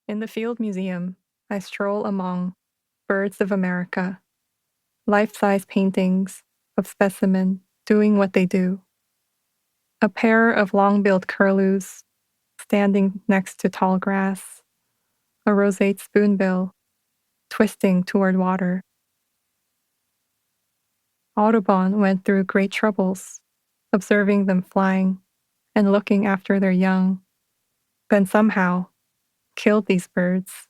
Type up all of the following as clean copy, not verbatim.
In the Field Museum, I stroll among birds of America, life-size paintings of specimen doing what they do. A pair of long-billed curlews standing next to tall grass, a roseate spoonbill twisting toward water. Audubon went through great troubles, observing them flying and looking after their young, then somehow killed these birds.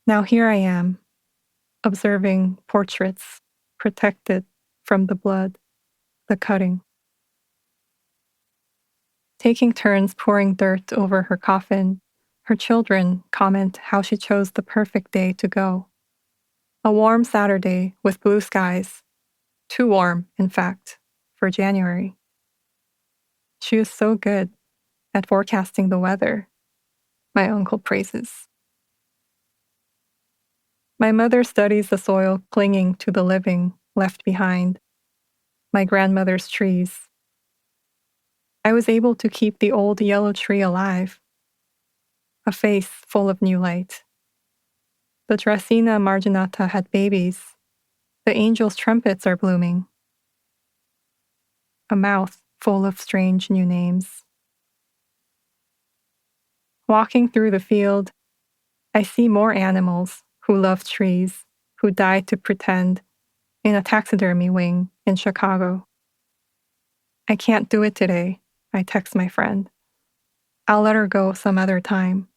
Now here I am, observing portraits protected from the blood, the cutting. Taking turns pouring dirt over her coffin, her children comment how she chose the perfect day to go. A warm Saturday with blue skies. Too warm, in fact, for January. She is so good at forecasting the weather, my uncle praises. My mother studies the soil clinging to the living left behind, my grandmother's trees. I was able to keep the old yellow tree alive, a face full of new light. The Dracaena marginata had babies. The angel's trumpets are blooming. A mouth full of strange new names. Walking through the field, I see more animals who love trees, who died to pretend, in a taxidermy wing in Chicago. I can't do it today, I text my friend. I'll let her go some other time.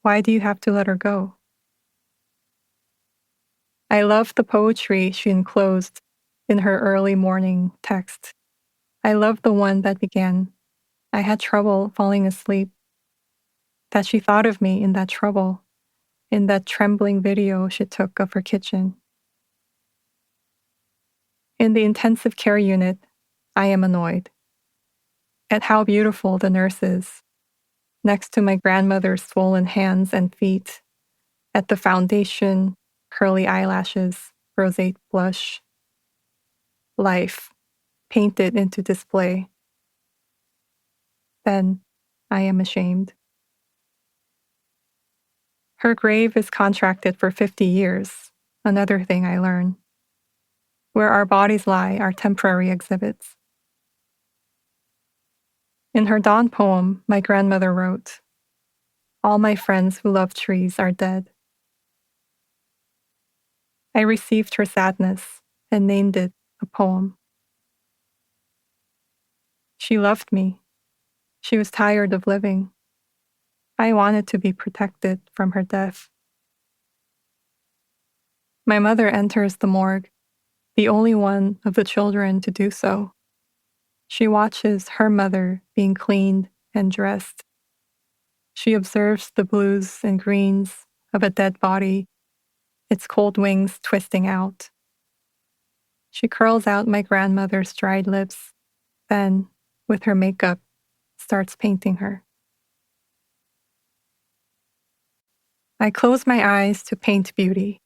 Why do you have to let her go? I love the poetry she enclosed in her early morning text. I love the one that began, I had trouble falling asleep. That she thought of me in that trouble, in that trembling video she took of her kitchen. In the intensive care unit, I am annoyed at how beautiful the nurse is, next to my grandmother's swollen hands and feet, at the foundation, curly eyelashes, roseate blush. Life, painted into display. Then I am ashamed. Her grave is contracted for 50 years, another thing I learn. Where our bodies lie are temporary exhibits. In her dawn poem, my grandmother wrote, "All my friends who love trees are dead." I received her sadness and named it a poem. She loved me. She was tired of living. I wanted to be protected from her death. My mother enters the morgue, the only one of the children to do so. She watches her mother being cleaned and dressed. She observes the blues and greens of a dead body, its cold wings twisting out. She curls out my grandmother's dried lips, then, with her makeup, starts painting her. I close my eyes to paint beauty.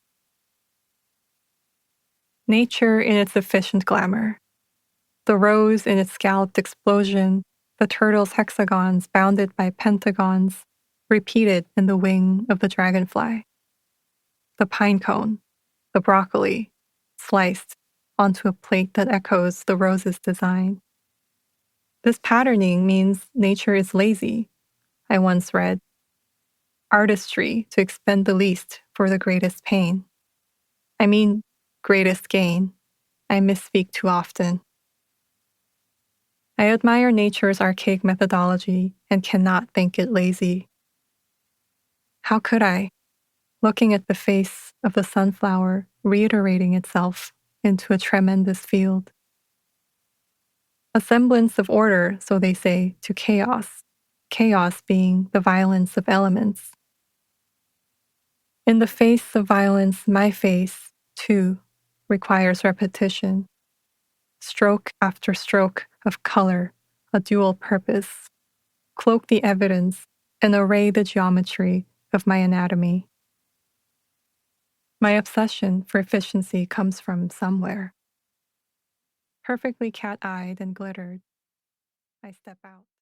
Nature in its efficient glamour. The rose in its scalloped explosion, the turtle's hexagons bounded by pentagons, repeated in the wing of the dragonfly. The pine cone, the broccoli, sliced onto a plate that echoes the rose's design. This patterning means nature is lazy, I once read. Artistry to expend the least for the greatest pain. I mean, greatest gain. I misspeak too often. I admire nature's archaic methodology and cannot think it lazy. How could I? Looking at the face of the sunflower reiterating itself into a tremendous field. A semblance of order, so they say, to chaos, chaos being the violence of elements. In the face of violence, my face, too, requires repetition. Stroke after stroke of color, a dual purpose. Cloak the evidence and array the geometry of my anatomy. My obsession for efficiency comes from somewhere. Perfectly cat-eyed and glittered, I step out.